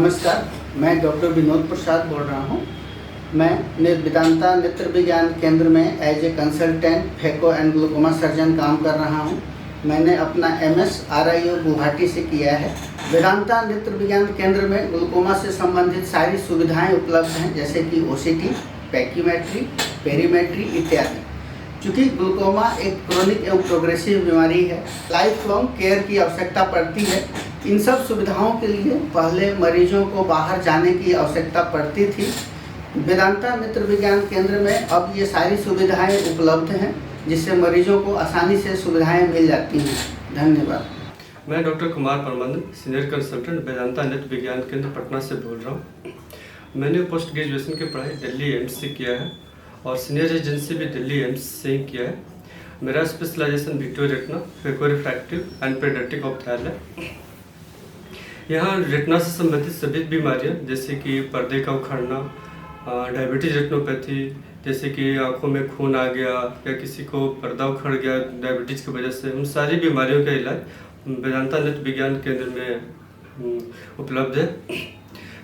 नमस्कार, मैं डॉक्टर विनोद प्रसाद बोल रहा हूँ। मैं वेदांता नेत्र विज्ञान केंद्र में as a consultant phaco and glaucoma surgeon काम कर रहा हूँ। मैंने अपना MS RIO गुवाहाटी से किया है। वेदांता नेत्र विज्ञान केंद्र में ग्लूकोमा से संबंधित सारी सुविधाएं उपलब्ध हैं, जैसे कि OCT, पैकीमेट्री, पेरीमेट्री इत्यादि। चूँकि ग्लूकोमा एक क्रोनिक एवं प्रोग्रेसिव बीमारी है, लाइफ लॉन्ग केयर की आवश्यकता पड़ती है। इन सब सुविधाओं के लिए पहले मरीजों को बाहर जाने की आवश्यकता पड़ती थी। वेदांता नेत्र विज्ञान केंद्र में अब ये सारी सुविधाएं उपलब्ध हैं, जिससे मरीजों को आसानी से सुविधाएं मिल जाती हैं। धन्यवाद। मैं डॉक्टर कुमार परमानंद, सीनियर कंसल्टेंट वेदांता नेत्र विज्ञान केंद्र पटना से बोल रहा हूँ। मैंने पोस्ट ग्रेजुएशन की पढ़ाई दिल्ली एम्स से किया है और सीनियर रेजिडेंसी भी दिल्ली एम्स से ही किया है। मेरा specialization vitreo retina, phaco refractive and pediatric ophthalm है। यहाँ रेटिना से संबंधित सभी बीमारियाँ जैसे कि पर्दे का उखड़ना, डायबिटीज रेटिनोपैथी, जैसे कि आंखों में खून आ गया या किसी को पर्दा उखड़ गया डायबिटीज की वजह से, उन सारी बीमारियों का इलाज वेदांता नेत्र विज्ञान केंद्र में उपलब्ध है।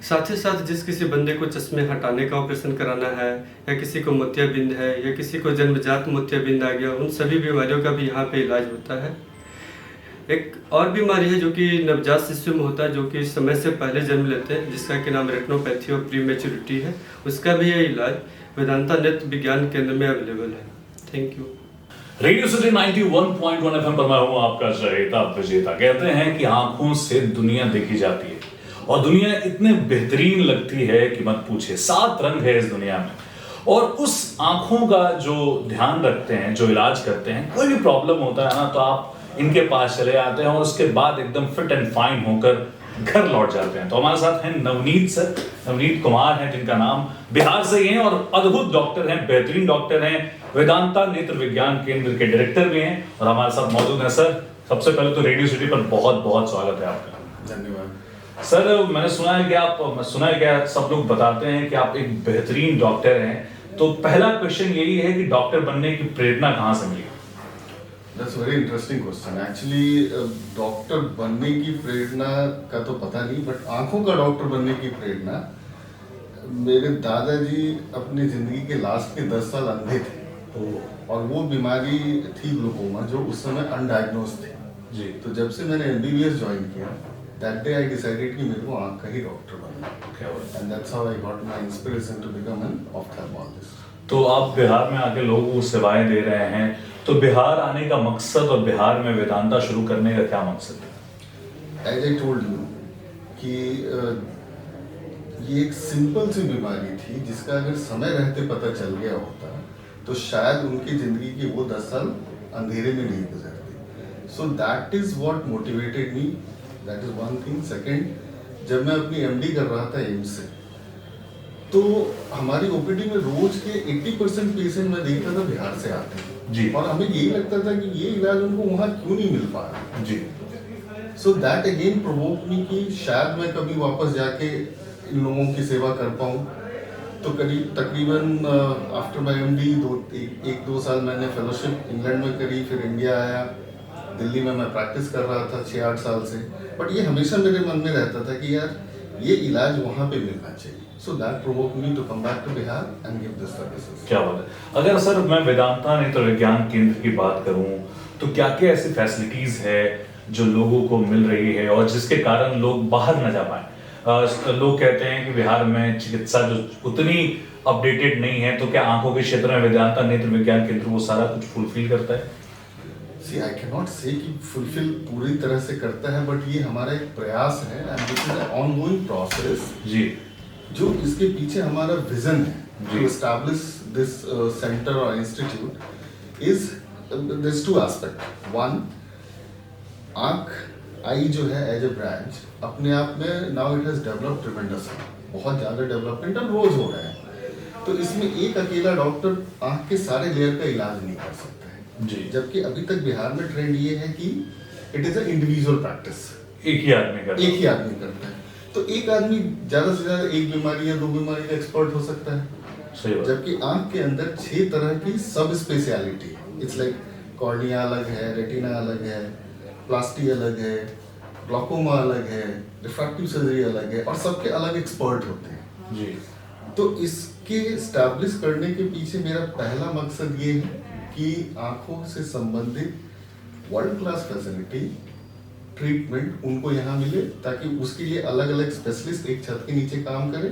साथ ही साथ जिस किसी बंदे को चश्मे हटाने का ऑपरेशन कराना है, या किसी को मोतियाबिंद है, या किसी को जन्मजात मोतियाबिंद आ गया, उन सभी बीमारियों का भी यहाँ पे इलाज होता है। एक और बीमारी है जो कि नवजात शिशु में होता है, जो कि समय से पहले जन्म लेते हैं, जिसका कि नाम रेटिनोपैथी और प्रीमेच्योरिटी है। उसका भी ये इलाज वेदांता नेत्र विज्ञान केंद्र में अवेलेबल है। Thank you. Radio city 91.1 FM पर मैं हूं आपका चहेता विजेता। कहते हैं कि आंखों से दुनिया देखी जाती है और दुनिया इतने बेहतरीन लगती है कि मत पूछे। 7 रंग है इस दुनिया में, और उस आंखों का जो ध्यान रखते हैं, जो इलाज करते हैं, कोई भी प्रॉब्लम होता है ना तो आप इनके पास चले आते हैं और उसके बाद एकदम फिट एंड फाइन होकर घर लौट जाते हैं। तो हमारे साथ हैं नवनीत सर, नवनीत कुमार हैं, जिनका नाम बिहार से ही है और अद्भुत डॉक्टर हैं, बेहतरीन डॉक्टर हैं, वेदांता नेत्र विज्ञान केंद्र के डायरेक्टर भी हैं और हमारे साथ मौजूद हैं। सर, सबसे पहले तो रेडियो सिटी पर बहुत बहुत स्वागत है आपका। धन्यवाद सर। मैंने सुना है कि सब लोग बताते हैं कि आप एक बेहतरीन डॉक्टर हैं, तो पहला क्वेश्चन यही है कि डॉक्टर बनने की प्रेरणा कहाँ से मिली? That's a very interesting question. Actually, doctor बनने की प्रेरणा का तो पता नहीं, बट आंखों का डॉक्टर बनने की प्रेरणा, मेरे दादाजी अपनी जिंदगी के लास्ट के 10 साल अंधे थे और वो बीमारी थी ग्लूकोमा, जो उस समय अनडायग्नोज थी जी। तो जब से मैंने MBBS ज्वाइन किया, that day I decided कि मेरे को आंख का ही डॉक्टर बनना है, and that's how I got my inspiration to become an ophthalmologist. तो आप बिहार में आके लोगों को सेवाएं दे रहे हैं, तो बिहार आने का मकसद और बिहार में वेदांता शुरू करने का क्या मकसद है? As I told you कि ये एक सिंपल सी बीमारी थी जिसका अगर समय रहते पता चल गया होता तो शायद उनकी जिंदगी के वो 10 साल अंधेरे में नहीं गुजरते। So that is what motivated me, that is one thing. Second, जब मैं अपनी MD कर रहा था एम्स से, तो हमारी OPD में रोज के 80% पेशेंट मैं देखता था बिहार से आते हैं जी, और हमें यही लगता था कि ये इलाज उनको वहाँ क्यों नहीं मिल पा रहा जी। सो दैट अगेन प्रोवोक मी कि शायद मैं कभी वापस जाके इन लोगों की सेवा कर पाऊँ। तो करीब तकरीबन आफ्टर माई MD 1-2 साल मैंने फेलोशिप इंग्लैंड में करी, फिर इंडिया आया। दिल्ली में मैं प्रैक्टिस कर रहा था 6-8 साल से, बट ये हमेशा मेरे मन में रहता था कि यार ये इलाज वहाँ पे मिलना चाहिए। So that provoked me to come back to Bihar and give this services. क्या बात है। अगर सर मैं वेदांता नेत्र विज्ञान केंद्र की बात करूं तो क्या क्या ऐसी फैसिलिटीज है जो लोगों को मिल रही है और जिसके कारण लोग बाहर न जा पाए? लोग कहते हैं कि बिहार में चिकित्सा जो उतनी अपडेटेड नहीं है, तो क्या आंखों के क्षेत्र में वेदांता नेत्र विज्ञान केंद्र वो सारा कुछ फुलफिल करता है? See, I cannot say कि फुलफिल पूरी तरह से करता है, बट ये हमारा एक प्रयास है and this is an ongoing process जी। जो इसके पीछे हमारा विजन है to establish this center or institute is there's 2 aspect. One, आँख आई जो है एज ए ब्रांच अपने आप में now it has developed tremendously, बहुत ज़्यादा डेवलपमेंट अब रोज हो रहा है। तो इसमें एक अकेला डॉक्टर आँख के सारे लेयर का इलाज नहीं कर सकता है जी। जबकि अभी तक बिहार में ट्रेंड ये है कि it is a individual practice, एक ही आदमी करता है। तो एक आदमी ज्यादा से ज्यादा एक बीमारी या 2 बीमारी का एक्सपर्ट हो सकता है, सही बात। जबकि आंख के अंदर 6 तरह की सब स्पेशलिटी है। इट्स लाइक कॉर्निया अलग है, रेटिना अलग है, प्लास्टी अलग है, ग्लूकोमा अलग है, रिफ्रैक्टिव सर्जरी अलग है, और सबके अलग एक्सपर्ट होते हैं जी। तो इसके स्टैब्लिश करने के पीछे मेरा पहला मकसद ये है कि आंखों से संबंधित वर्ल्ड क्लास फैसिलिटी ट्रीटमेंट उनको यहाँ मिले, ताकि उसके लिए अलग अलग स्पेशलिस्ट एक छत के नीचे काम करें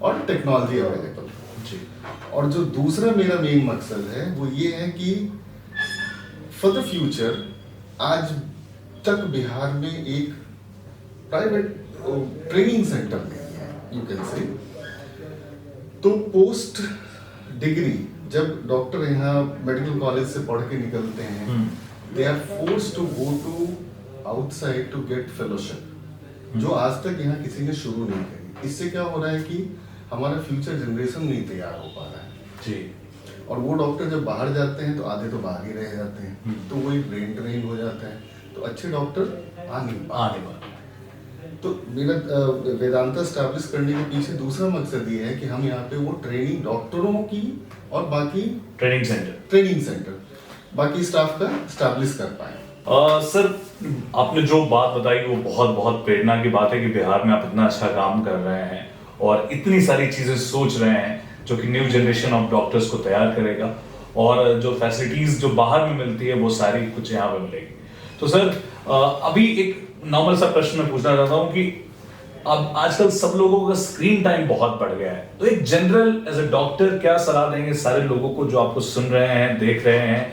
और टेक्नोलॉजी अवेलेबल जी। और जो दूसरा मेरा मेन मकसद है वो ये है कि फॉर द फ्यूचर, आज तक बिहार में एक प्राइवेट ट्रेनिंग सेंटर नहीं है, यू कैन से। तो पोस्ट डिग्री जब डॉक्टर यहाँ मेडिकल कॉलेज से पढ़ के निकलते हैं, they are forced to go to outside to get fellowship, जो आज तक यहाँ किसी ने शुरू नहीं करी। इससे क्या हो रहा है कि हमारा फ्यूचर जनरेशन नहीं तैयार हो पा रहा है जी। और वो डॉक्टर जब बाहर जाते हैं तो आधे तो बाहर ही रह जाते हैं, तो वही ब्रेन ड्रेन हो जाता है, तो अच्छे डॉक्टर आ नहीं पाते। तो मेरा वेदांता स्टैब्लिश करने के पीछे दूसरा मकसद ये है कि हम यहाँ पे वो ट्रेनिंग डॉक्टरों की और बाकी ट्रेनिंग सेंटर बाकी स्टाफ का स्टैब्लिश कर पाए। सर, आपने जो बात बताई वो बहुत बहुत प्रेरणा की बात है कि बिहार में आप इतना अच्छा काम कर रहे हैं और इतनी सारी चीजें सोच रहे हैं जो कि न्यू जनरेशन ऑफ डॉक्टर्स को तैयार करेगा, और जो फैसिलिटीज जो बाहर में मिलती है वो सारी कुछ यहाँ पे मिलेगी। तो सर, अभी एक नॉर्मल सा प्रश्न मैं पूछना चाहता हूँ कि अब आजकल सब लोगों का स्क्रीन टाइम बहुत बढ़ गया है, तो एक जनरल एज ए डॉक्टर क्या सलाह देंगे सारे लोगों को जो आपको सुन रहे हैं, देख रहे हैं,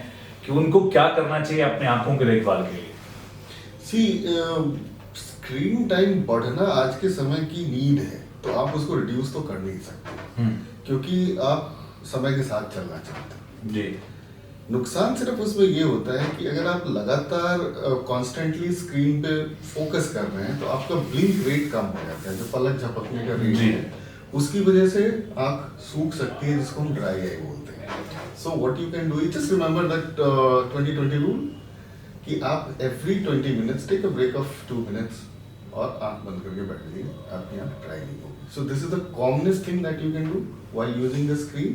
कि उनको क्या करना चाहिए अपने आंखों के देखभाल के लिए? स्क्रीन टाइम बढ़ना आज के समय की नीड है, तो आप उसको रिड्यूस तो कर नहीं सकते क्योंकि आप समय के साथ चलना चाहते हैं जी। नुकसान सिर्फ उसमें ये होता है कि अगर आप लगातार कॉन्स्टेंटली स्क्रीन पे फोकस कर रहे हैं तो आपका ब्लिंक रेट कम हो जाता है, जो पलक झपकने का रेट है, उसकी वजह से आंख सूख सकती है, जिसको हम ड्राई आई बोलते हैं। So what you can do, just remember that 2020 rule कि आप every 20 minutes take a break of 2 minutes और आंख बंद करके बैठ जाइए, आपकी आंख ड्राई नहीं होगी। So this is the commonest thing that you can do while using the screen.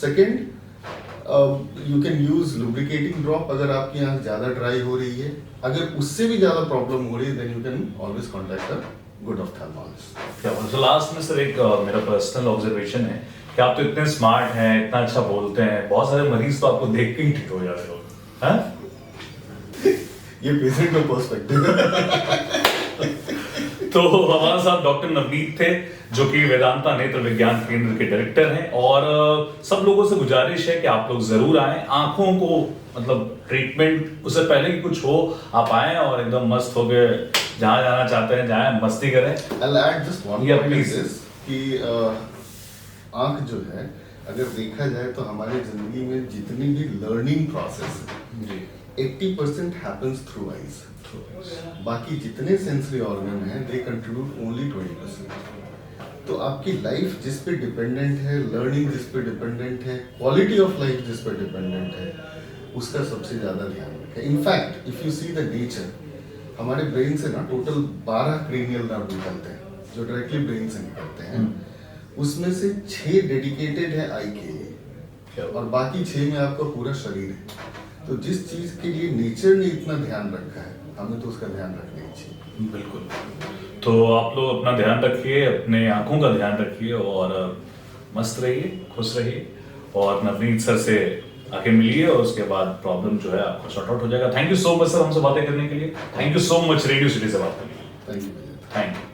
Second, you can use lubricating drop अगर आपकी आंख ज्यादा ड्राई हो रही है। अगर उससे भी ज्यादा प्रॉब्लम हो रही है then you can always contact a good ophthalmologist. तो लास्ट में सर एक मेरा पर्सनल ऑब्जर्वेशन है कि आप तो इतने स्मार्ट हैं, इतना अच्छा बोलते हैं, बहुत सारे मरीज तो आपको देख के ही ठीक हो जाते हो, हैं? ये पेशेंट का पर्सपेक्टिव है। तो हमारे साथ डॉक्टर नवनीत थे जो कि वेदांता नेत्र विज्ञान केंद्र के डायरेक्टर हैं, और सब लोगों से गुजारिश है कि आप लोग जरूर आएं, आंखों को मतलब ट्रीटमेंट उससे पहले कि कुछ हो आप आएं और एकदम मस्त हो गए, जहां जाना चाहते हैं जाएं, मस्ती करें। I'll add just one point is this कि आंख जो है अगर देखा जाए तो हमारी जिंदगी में जितनी भी लर्निंग प्रोसेस है 80% happens through eyes। बाकी जितने सेंसरी ऑर्गन हैं दे कंट्रीब्यूट ओनली 20%। तो आपकी लाइफ जिस पे डिपेंडेंट है, लर्निंग जिस पे डिपेंडेंट है, क्वालिटी ऑफ लाइफ जिस पे डिपेंडेंट है, उसका सबसे ज्यादा ध्यान रखें। In fact if you see the nature, हमारे ब्रेन से ना टोटल 12 क्रेनियल नर्व निकलते हैं जो डायरेक्टली ब्रेन से निकलते हैं, उसमें से 6 डेडिकेटेड है आई के लिए और बाकी 6 में आपका पूरा शरीर है। तो जिस चीज के लिए नेचर ने इतना ध्यान रखा है, हमें तो उसका ध्यान रखना ही चाहिए। बिल्कुल। तो आप लोग अपना ध्यान रखिए, अपने आंखों का ध्यान रखिए और मस्त रहिए, खुश रहिए, और नवनीत सर से आके मिलिए और उसके बाद प्रॉब्लम जो है आपका सॉर्ट आउट हो जाएगा। Thank you so much sir हमसे बातें करने के लिए। Thank you so much radio city से बात करने के लिए। Thank you. Thank you.